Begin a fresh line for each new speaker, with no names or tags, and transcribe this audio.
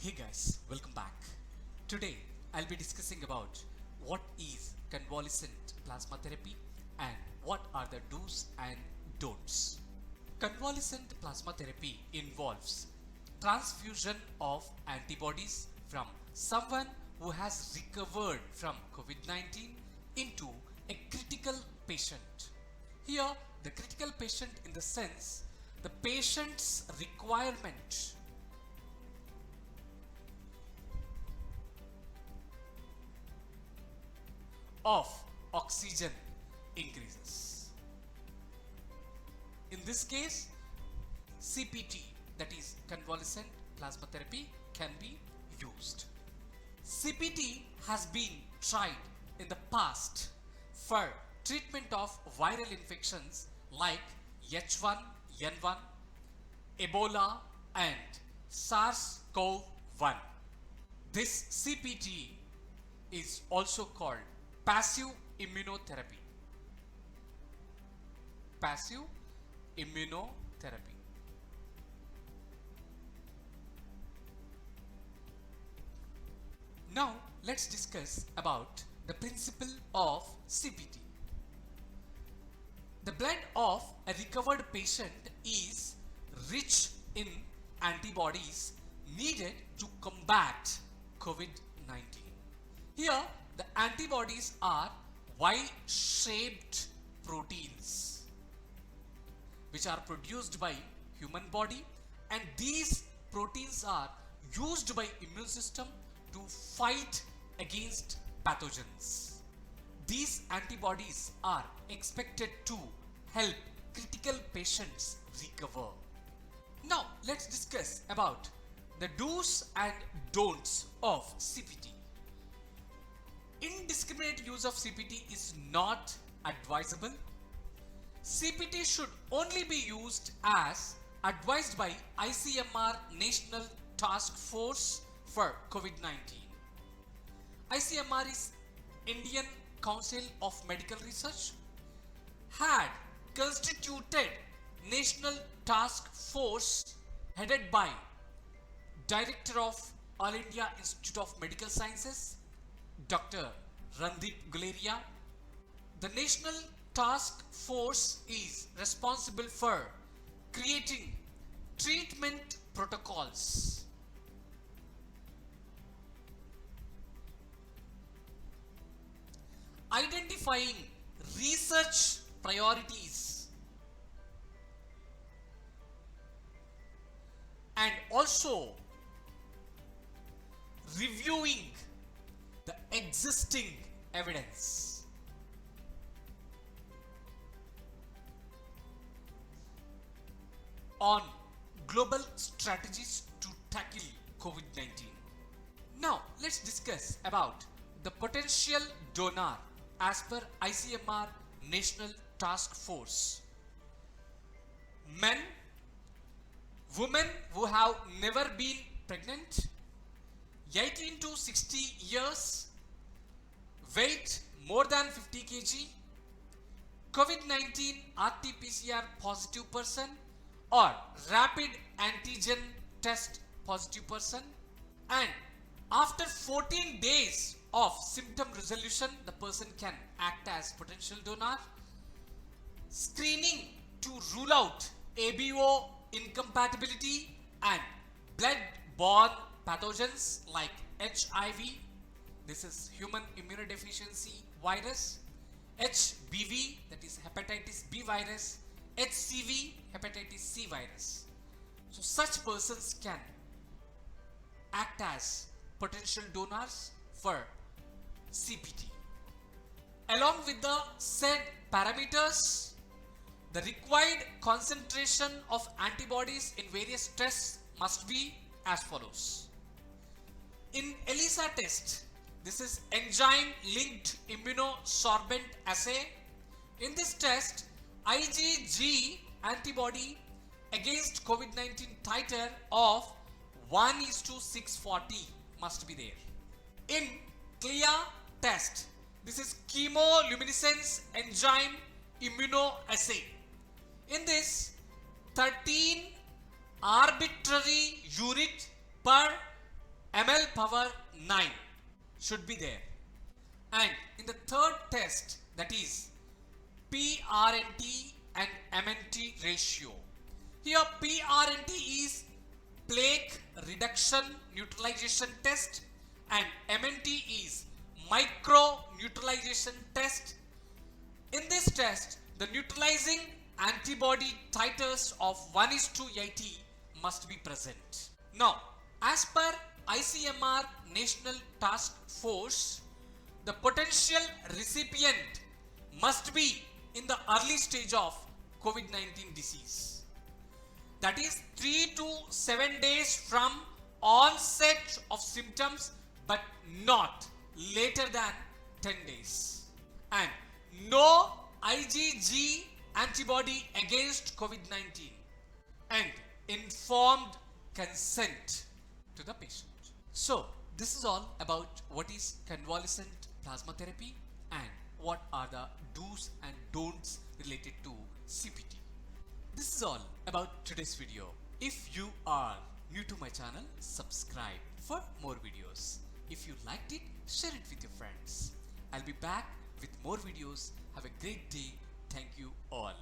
Hey guys, welcome back. Today I'll be discussing about what is convalescent plasma therapy and what are the do's and don'ts. Convalescent plasma therapy involves transfusion of antibodies from someone who has recovered from COVID-19 into a critical patient. Here, the critical patient in the sense the patient's requirement of oxygen increases. In this case, CPT, that is convalescent plasma therapy, can be used. CPT has been tried in the past for treatment of viral infections like H1N1, Ebola, and SARS-CoV-1. This CPT is also called passive immunotherapy. Passive immunotherapy. Now let's discuss about the principle of CPT. The blood of a recovered patient is rich in antibodies needed to combat COVID-19. Here, the antibodies are Y-shaped proteins which are produced by human body, and these proteins are used by immune system to fight against pathogens. These antibodies are expected to help critical patients recover. Now let's discuss about the do's and don'ts of CPT. Indiscriminate use of CPT is not advisable. CPT should only be used as advised by ICMR National Task Force for COVID-19. ICMR is Indian Council of Medical Research, had constituted National Task Force headed by Director of All India Institute of Medical Sciences, Dr. Randeep Guleria. The National Task Force is responsible for creating treatment protocols, identifying research priorities, and also reviewing the existing evidence. On global strategies to tackle COVID-19. Now let's discuss about the potential donor as per ICMR National Task Force. Men, women who have never been pregnant, 18 to 60 years, weight more than 50 kg, COVID-19 RT-PCR positive person or rapid antigen test positive person, and after 14 days of symptom resolution, the person can act as potential donor. Screening to rule out ABO incompatibility and blood-borne pathogens like HIV, this is human immunodeficiency virus, HBV, that is hepatitis B virus, HCV, hepatitis C virus. So such persons can act as potential donors for CPT. Along with the said parameters, the required concentration of antibodies in various tests must be as follows. In ELISA test, this is enzyme linked immunosorbent assay. In this test, IgG antibody against COVID-19 titer of 1:640 must be there. In CLIA test, this is chemoluminescence enzyme immunoassay. In this, 13 arbitrary unit per ml power 9 should be there. And in the third test, that is PRNT and MNT ratio. Here PRNT is plaque reduction neutralization test and MNT is micro neutralization test. In this test, the neutralizing antibody titers of 1:80 must be present. Now, as per ICMR National Task Force, the potential recipient must be in the early stage of COVID-19 disease. That is 3 to 7 days from onset of symptoms, but not later than 10 days. And no IgG antibody against COVID-19 and informed consent to the patient. So, this is all about what is convalescent plasma therapy and what are the do's and don'ts related to CPT. This is all about today's video. If you are new to my channel, subscribe for more videos. If you liked it, share it with your friends. I'll be back with more videos. Have a great day. Thank you all.